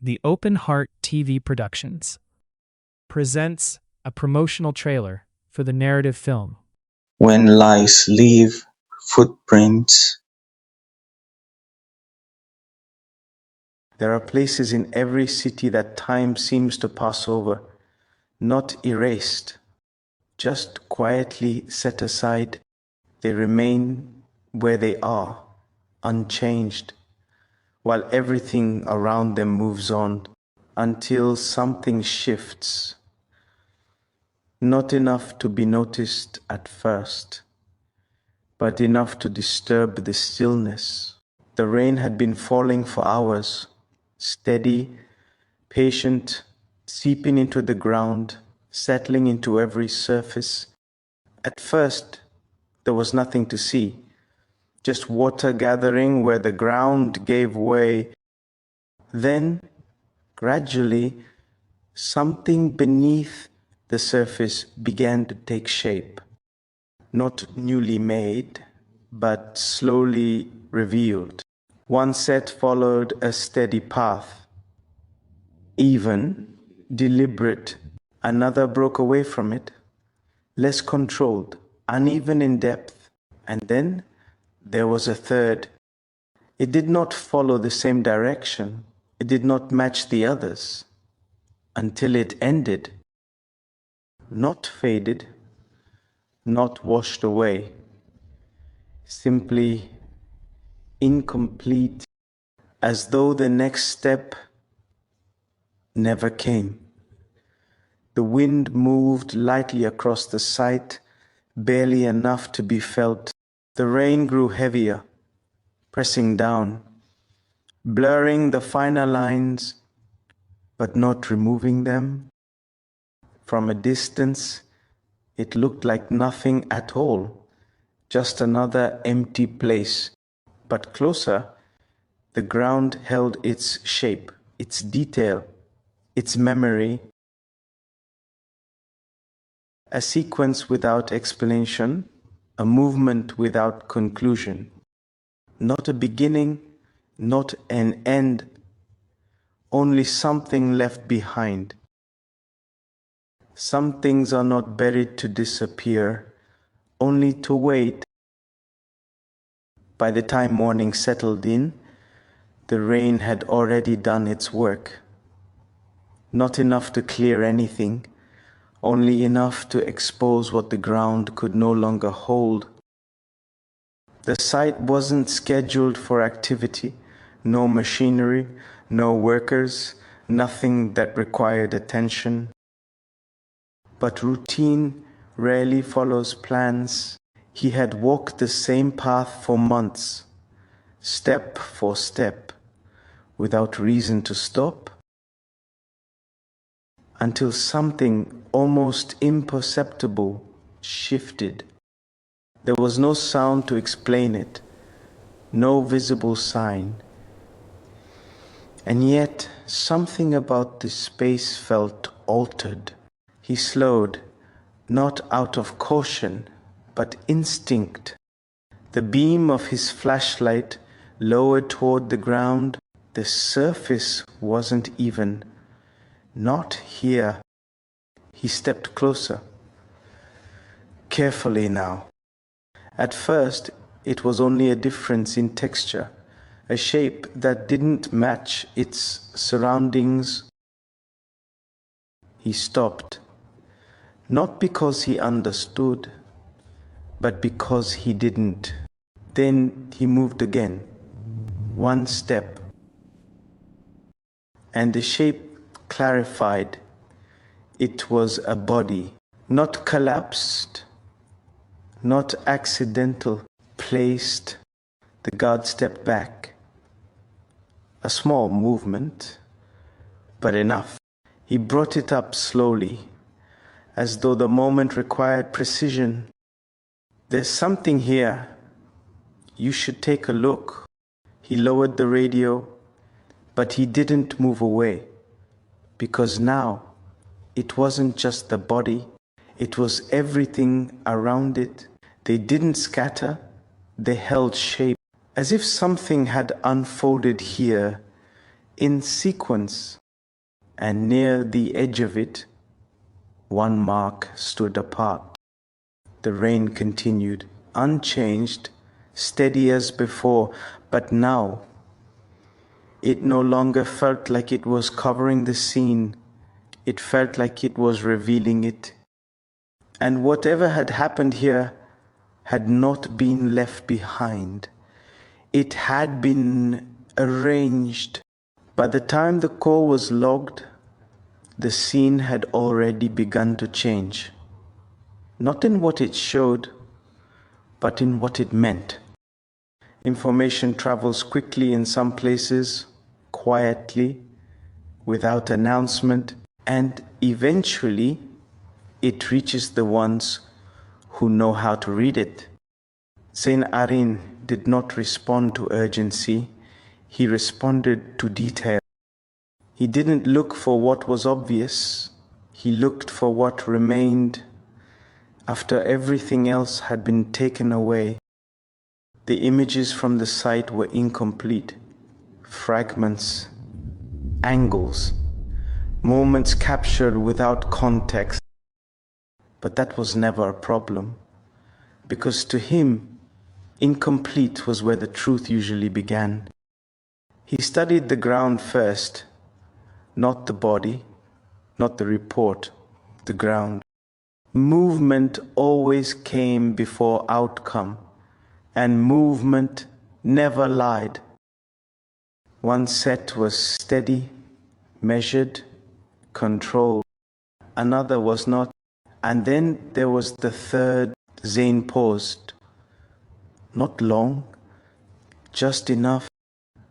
The Open Heart TV Productions presents a promotional trailer for the narrative film. When lies leave footprints. There are places in every city that time seems to pass over, not erased, just quietly set aside. They remain where they are, unchanged, while everything around them moves on until something shifts. Not enough to be noticed at first, but enough to disturb the stillness. The rain had been falling for hours, steady, patient, seeping into the ground, settling into every surface. At first, there was nothing to see, just water gathering where the ground gave way. Then, gradually, something beneath the surface began to take shape. Not newly made, but slowly revealed. One set followed a steady path, even, deliberate. Another broke away from it, less controlled, uneven in depth. And then there was a third. It did not follow the same direction. It did not match the others until it ended. Not faded, not washed away, simply incomplete, as though the next step never came. The wind moved lightly across the sight, barely enough to be felt. The rain grew heavier, pressing down, blurring the finer lines, but not removing them. From a distance, it looked like nothing at all, just another empty place. But closer, the ground held its shape, its detail, its memory. A sequence without explanation, a movement without conclusion. Not a beginning, not an end, only something left behind. Some things are not buried to disappear, only to wait. By the time morning settled in, the rain had already done its work. Not enough to clear anything, only enough to expose what the ground could no longer hold. The site wasn't scheduled for activity, no machinery, no workers, nothing that required attention. But routine rarely follows plans. He had walked the same path for months, step for step, without reason to stop, until something almost imperceptible shifted. There was no sound to explain it, no visible sign. And yet, something about the space felt altered. He slowed, not out of caution, but instinct. The beam of his flashlight lowered toward the ground. The surface wasn't even. Not here. He stepped closer. Carefully now. At first, it was only a difference in texture, a shape that didn't match its surroundings. He stopped, not because he understood, but because he didn't. Then he moved again, one step, and the shape clarified. It was a body, not collapsed, not accidental, placed. The guard stepped back. A small movement, but enough. He brought it up slowly, as though the moment required precision. There's something here. You should take a look. He lowered the radio, but he didn't move away, because now it wasn't just the body, it was everything around it. They didn't scatter, they held shape, as if something had unfolded here in sequence, and near the edge of it, one mark stood apart. The rain continued, unchanged, steady as before, but now it no longer felt like it was covering the scene. It felt like it was revealing it. And whatever had happened here had not been left behind. It had been arranged. By the time the call was logged, the scene had already begun to change. Not in what it showed, but in what it meant. Information travels quickly in some places, quietly, without announcement, and eventually it reaches the ones who know how to read it. Zain Arin did not respond to urgency, he responded to detail. He didn't look for what was obvious, he looked for what remained after everything else had been taken away. The images from the site were incomplete, fragments, angles, moments captured without context. But that was never a problem, because to him, incomplete was where the truth usually began. He studied the ground first, not the body, not the report, the ground. Movement always came before outcome, and movement never lied. One set was steady, measured, controlled. Another was not. And then there was the third. Zain paused. Not long, just enough.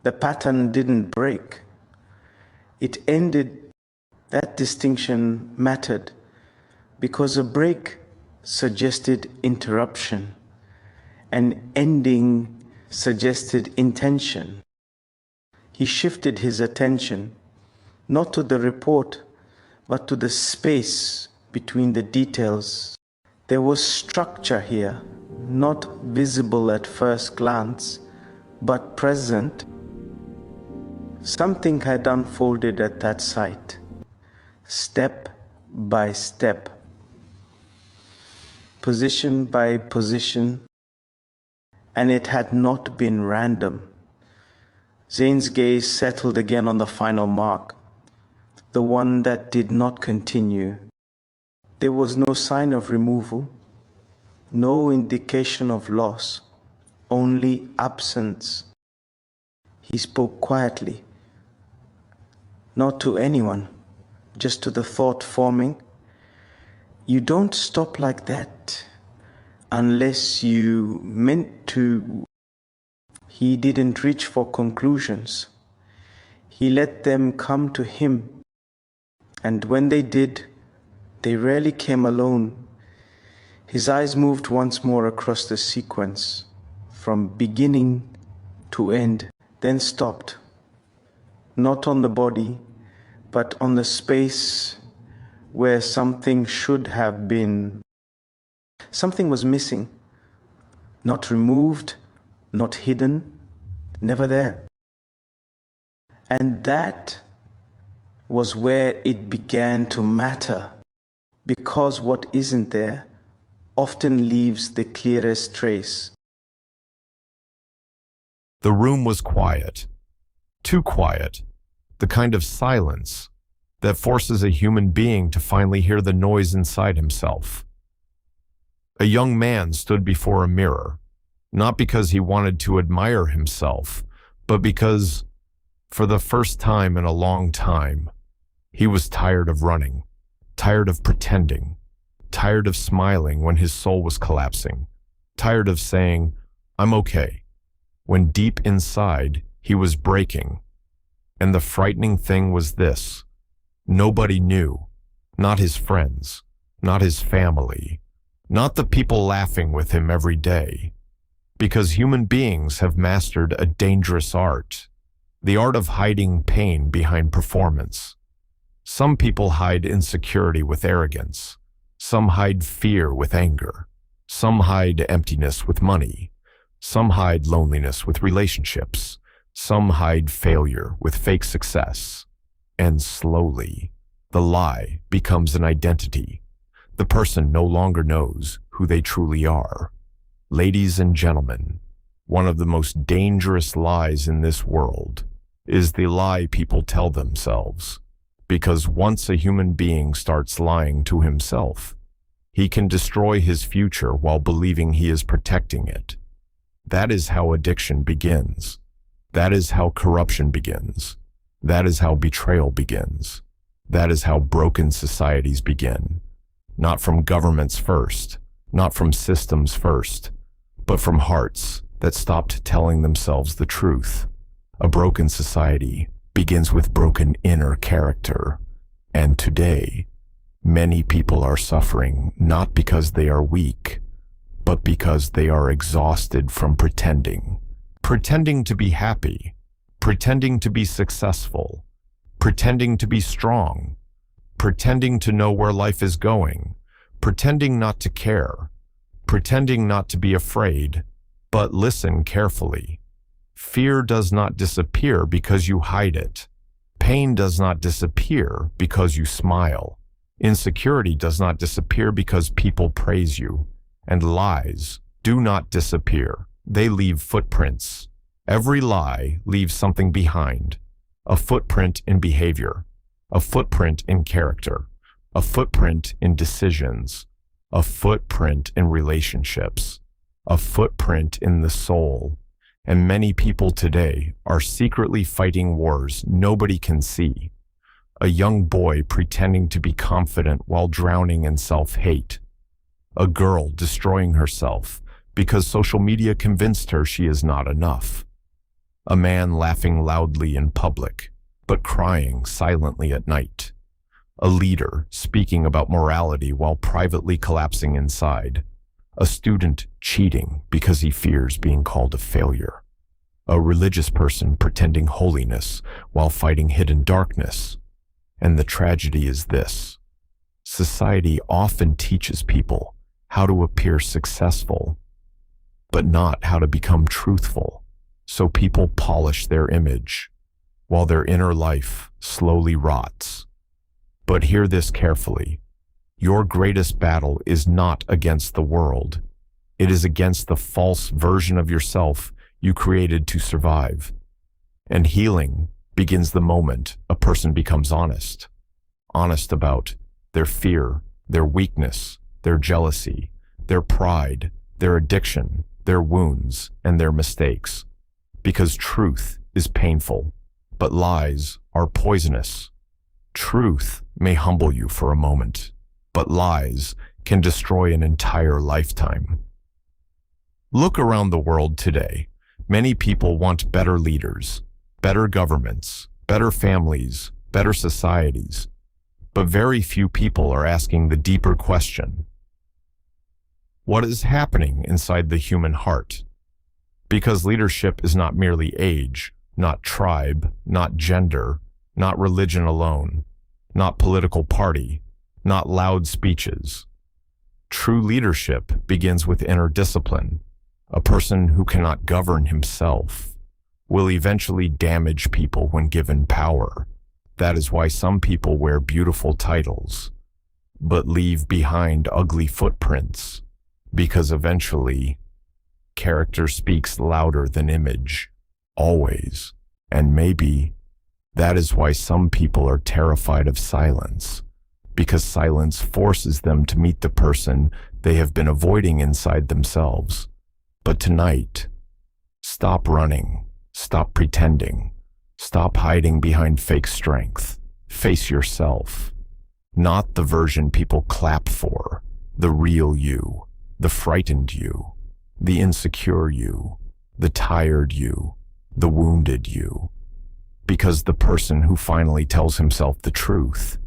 The pattern didn't break. It ended. That distinction mattered, because a break suggested interruption. An ending suggested intention. He shifted his attention, not to the report, but to the space between the details. There was structure here, not visible at first glance, but present. Something had unfolded at that site, step by step, position by position, and it had not been random. Zain's gaze settled again on the final mark, the one that did not continue. There was no sign of removal, no indication of loss, only absence. He spoke quietly, not to anyone, just to the thought forming. You don't stop like that unless you meant to. He didn't reach for conclusions. He let them come to him. And when they did, they rarely came alone. His eyes moved once more across the sequence, from beginning to end, then stopped. Not on the body, but on the space where something should have been. Something was missing, not removed, not hidden, never there. And that was where it began to matter, because what isn't there often leaves the clearest trace. The room was quiet, too quiet, the kind of silence that forces a human being to finally hear the noise inside himself. A young man stood before a mirror, not because he wanted to admire himself, but because, for the first time in a long time, he was tired of running, tired of pretending, tired of smiling when his soul was collapsing, tired of saying, "I'm okay," when deep inside he was breaking. And the frightening thing was this: nobody knew, not his friends, not his family, not the people laughing with him every day. Because human beings have mastered a dangerous art, the art of hiding pain behind performance. Some people hide insecurity with arrogance. Some hide fear with anger. Some hide emptiness with money. Some hide loneliness with relationships. Some hide failure with fake success. And slowly, the lie becomes an identity. The person no longer knows who they truly are. Ladies and gentlemen, one of the most dangerous lies in this world is the lie people tell themselves. Because once a human being starts lying to himself, he can destroy his future while believing he is protecting it. That is how addiction begins. That is how corruption begins. That is how betrayal begins. That is how broken societies begin. Not from governments first, not from systems first, but from hearts that stopped telling themselves the truth. A broken society begins with broken inner character. And today, many people are suffering not because they are weak, but because they are exhausted from pretending. Pretending to be happy, pretending to be successful, pretending to be strong, pretending to know where life is going, pretending not to care, pretending not to be afraid. But listen carefully. Fear does not disappear because you hide it. Pain does not disappear because you smile. Insecurity does not disappear because people praise you. And lies do not disappear. They leave footprints. Every lie leaves something behind. A footprint in behavior, a footprint in character, a footprint in decisions, a footprint in relationships, a footprint in the soul. And many people today are secretly fighting wars nobody can see. A young boy pretending to be confident while drowning in self-hate. A girl destroying herself because social media convinced her she is not enough. A man laughing loudly in public, but crying silently at night. A leader speaking about morality while privately collapsing inside. A student cheating because he fears being called a failure. A religious person pretending holiness while fighting hidden darkness. And the tragedy is this: society often teaches people how to appear successful, but not how to become truthful. So people polish their image, while their inner life slowly rots. But hear this carefully. Your greatest battle is not against the world. It is against the false version of yourself you created to survive. And healing begins the moment a person becomes honest. Honest about their fear, their weakness, their jealousy, their pride, their addiction, their wounds, and their mistakes. Because truth is painful, but lies are poisonous. Truth may humble you for a moment, but lies can destroy an entire lifetime. Look around the world today. Many people want better leaders, better governments, better families, better societies. But very few people are asking the deeper question: what is happening inside the human heart? Because leadership is not merely age, not tribe, not gender, not religion alone, not political party, not loud speeches. True leadership begins with inner discipline. A person who cannot govern himself will eventually damage people when given power. That is why some people wear beautiful titles, but leave behind ugly footprints, because eventually character speaks louder than image, always. And maybe that is why some people are terrified of silence, because silence forces them to meet the person they have been avoiding inside themselves. But tonight, stop running, stop pretending, stop hiding behind fake strength. Face yourself, not the version people clap for, the real you, the frightened you, the insecure you, the tired you, the wounded you. Because the person who finally tells himself the truth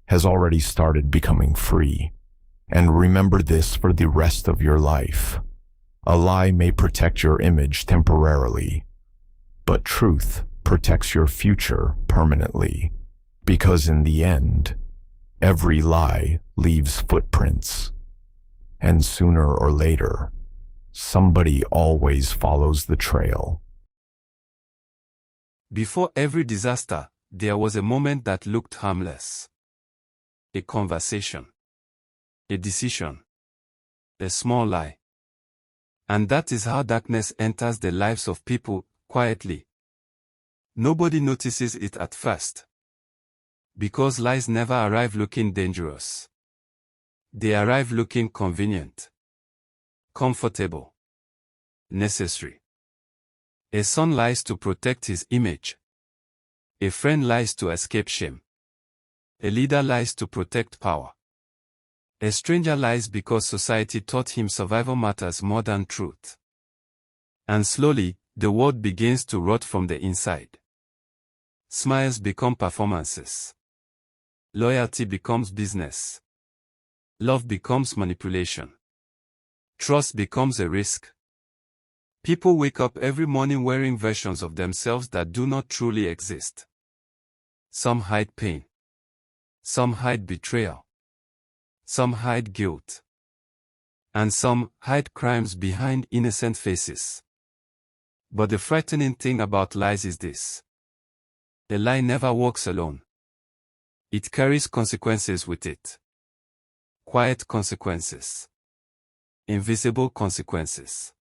has already started becoming free. And remember this for the rest of your life. A lie may protect your image temporarily, but truth protects your future permanently. Because in the end, every lie leaves footprints. And sooner or later, somebody always follows the trail. Before every disaster, there was a moment that looked harmless. A conversation. A decision. A small lie. And that is how darkness enters the lives of people, quietly. Nobody notices it at first. Because lies never arrive looking dangerous. They arrive looking convenient, comfortable, necessary. A son lies to protect his image. A friend lies to escape shame. A leader lies to protect power. A stranger lies because society taught him survival matters more than truth. And slowly, the world begins to rot from the inside. Smiles become performances. Loyalty becomes business. Love becomes manipulation. Trust becomes a risk. People wake up every morning wearing versions of themselves that do not truly exist. Some hide pain. Some hide betrayal. Some hide guilt. And some hide crimes behind innocent faces. But the frightening thing about lies is this. A lie never walks alone. It carries consequences with it. Quiet consequences. Invisible consequences.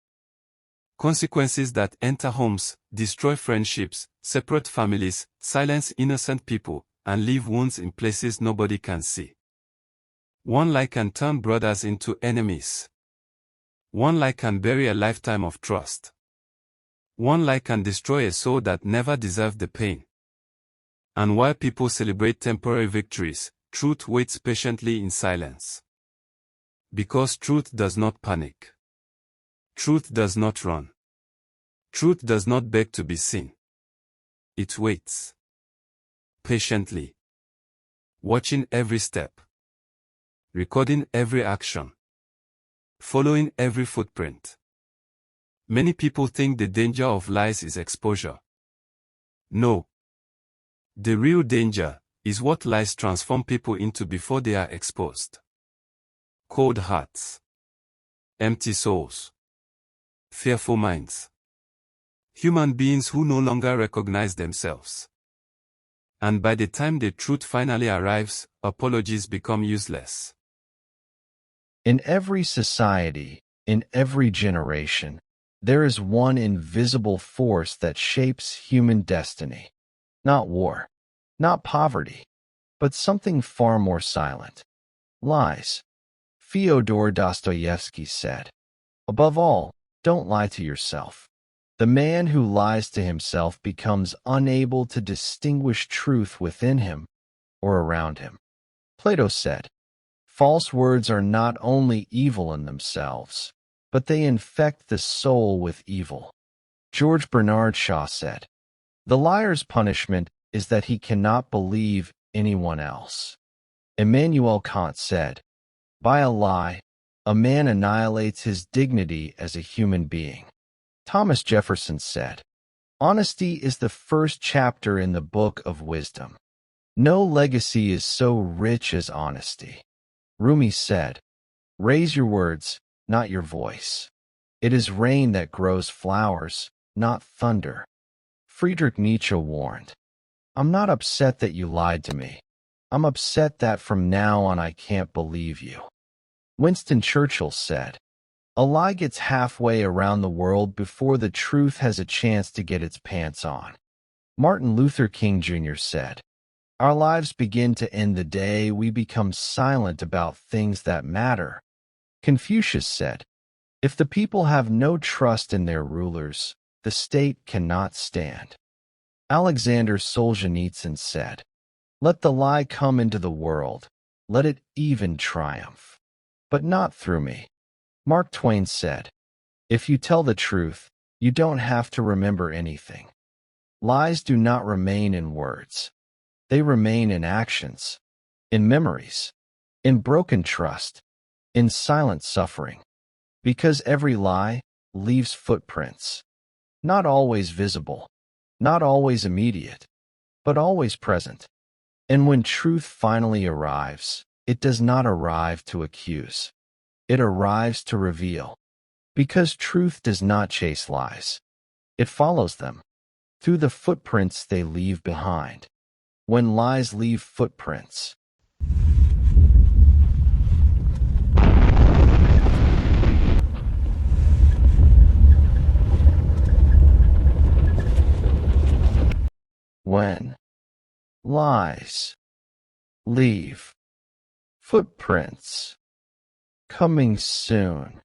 Consequences that enter homes, destroy friendships, separate families, silence innocent people, and leave wounds in places nobody can see. One lie can turn brothers into enemies. One lie can bury a lifetime of trust. One lie can destroy a soul that never deserved the pain. And while people celebrate temporary victories, truth waits patiently in silence. Because truth does not panic. Truth does not run. Truth does not beg to be seen. It waits. Patiently. Watching every step. Recording every action. Following every footprint. Many people think the danger of lies is exposure. No. The real danger is what lies transform people into before they are exposed. Cold hearts. Empty souls. Fearful minds. Human beings who no longer recognize themselves. And by the time the truth finally arrives, apologies become useless. In every society, in every generation, there is one invisible force that shapes human destiny. Not war, not poverty, but something far more silent. Lies. Fyodor Dostoevsky said, "Above all, don't lie to yourself." The man who lies to himself becomes unable to distinguish truth within him or around him. Plato said, "False words are not only evil in themselves, but they infect the soul with evil." George Bernard Shaw said, "The liar's punishment is that he cannot believe anyone else." Immanuel Kant said, "By a lie, a man annihilates his dignity as a human being." Thomas Jefferson said, "Honesty is the first chapter in the book of wisdom. No legacy is so rich as honesty." Rumi said, "Raise your words, not your voice. It is rain that grows flowers, not thunder." Friedrich Nietzsche warned, "I'm not upset that you lied to me. I'm upset that from now on I can't believe you." Winston Churchill said, "A lie gets halfway around the world before the truth has a chance to get its pants on." Martin Luther King Jr. said, "Our lives begin to end the day we become silent about things that matter." Confucius said, "If the people have no trust in their rulers, the state cannot stand." Alexander Solzhenitsyn said, "Let the lie come into the world, let it even triumph, but not through me." Mark Twain said, "If you tell the truth, you don't have to remember anything." Lies do not remain in words. They remain in actions, in memories, in broken trust, in silent suffering. Because every lie leaves footprints, not always visible, not always immediate, but always present. And when truth finally arrives, it does not arrive to accuse. It arrives to reveal. Because truth does not chase lies. It follows them. through the footprints they leave behind. When lies leave footprints, when lies leave footprints. Coming soon.